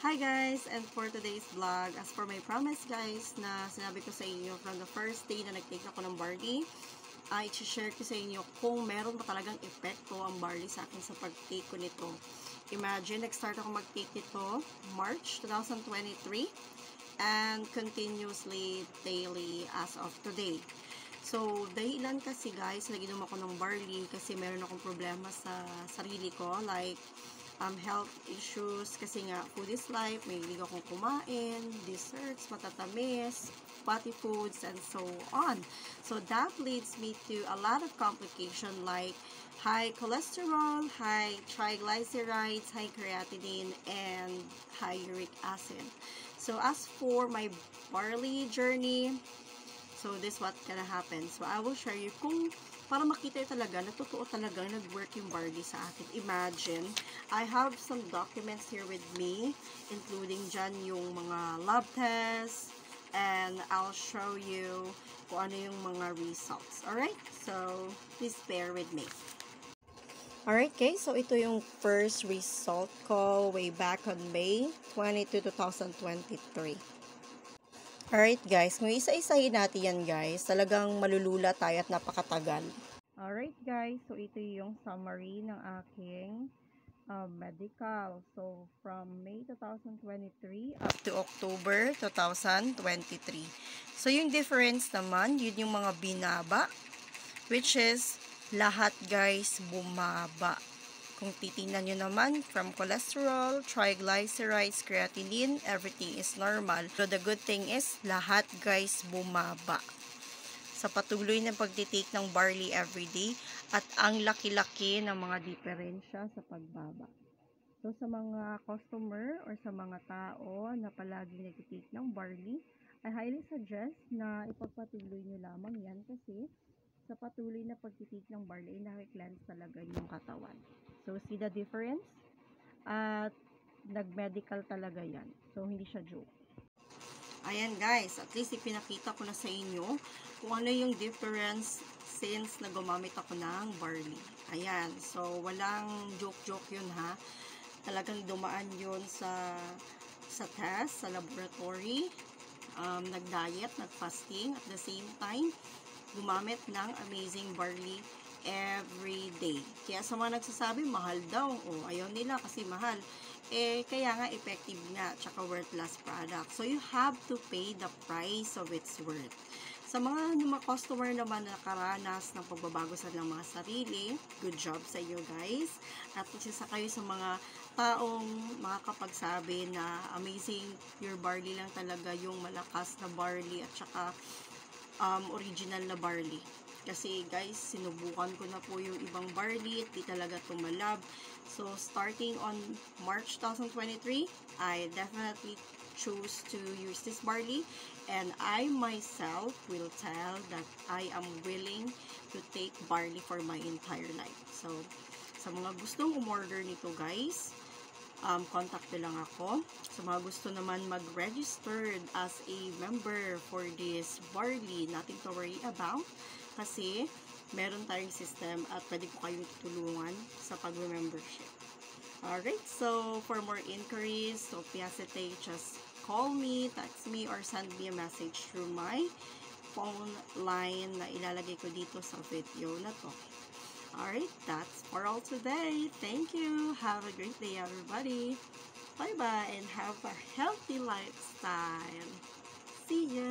Hi guys! And for today's vlog, as for my promise guys, na sinabi ko sa inyo from the first day na nag-take ako ng barley, ay i-share ko sa inyo kung meron ba talagang epekto ang barley sa akin sa pag-take ko nito. Imagine, nag-start ako mag-take nito March 2023 and continuously daily as of today. So, dahilan kasi guys, naginom ako ng barley kasi meron akong problema sa sarili ko, like health issues, kasi nga food is life, may hilig akong kumain, desserts, matatamis, fatty foods, and so on. So that leads me to a lot of complication like high cholesterol, high triglycerides, high creatinine, and high uric acid. So as for my barley journey, so this what gonna happen. So I will share you kung para makita talaga na totoo talaga nag-work yung barley sa akin. Imagine, I have some documents here with me, including dyan yung mga lab tests, and I'll show you kung ano yung mga results. Alright? So, please bear with me. Alright guys, so ito yung first result ko way back on May 22, 2023. Alright guys, kung isa-isahin natin yan guys, talagang malulula tayo at napakatagal. Alright guys, so ito yung summary ng aking medical. So from May 2023 up to October 2023. So yung difference naman, yun yung mga binaba, which is lahat guys bumaba. Kung titingnan nyo naman, from cholesterol, triglycerides, creatinine, everything is normal. So, the good thing is, lahat guys bumaba. Sa patuloy na pagtitake ng barley everyday, at ang laki-laki ng mga diferensya sa pagbaba. So, sa mga customer or sa mga tao na palaging nagtitake ng barley, I highly suggest na ipagpatuloy nyo lamang yan kasi sa patuloy na pagtitake ng barley, nakiklense talaga yung katawan. So, see the difference? At nag-medical talaga yan. So, hindi siya joke. Ayan guys, at least ipinakita ko na sa inyo kung ano yung difference since na gumamit ako ng barley. Ayan, so walang joke-joke yun ha. Talagang dumaan yun sa test, sa laboratory. Nag-diet, nag-fasting at the same time gumamit ng amazing barley every day. Kaya sa mga nagsasabi, mahal daw. O, ayaw nila kasi mahal. Kaya nga, effective nga, tsaka worthless product. So, you have to pay the price of its worth. Sa mga customer naman na nakaranas ng pagbabago sa ng mga sarili, good job sa inyo guys. At isa kayo sa mga taong makakapagsabi na amazing, your barley lang talaga yung malakas na barley at tsaka original na barley. Kasi guys, sinubukan ko na po yung ibang barley at di talaga tumalab. So, starting on March 2023, I definitely choose to use this barley. And I myself will tell that I am willing to take barley for my entire life. So, sa mga gustong umorder nito guys, contact nyo lang ako. Sa mga gusto naman mag-registered as a member for this barley, nothing to worry about kasi meron tayong system at pwede ko kayong tutulungan sa pag-membership. Alright, so for more inquiries, so don't hesitate, just call me, text me, or send me a message through my phone line na ilalagay ko dito sa video na to. Alright, that's for all today. Thank you. Have a great day, everybody. Bye-bye and have a healthy lifestyle. See ya.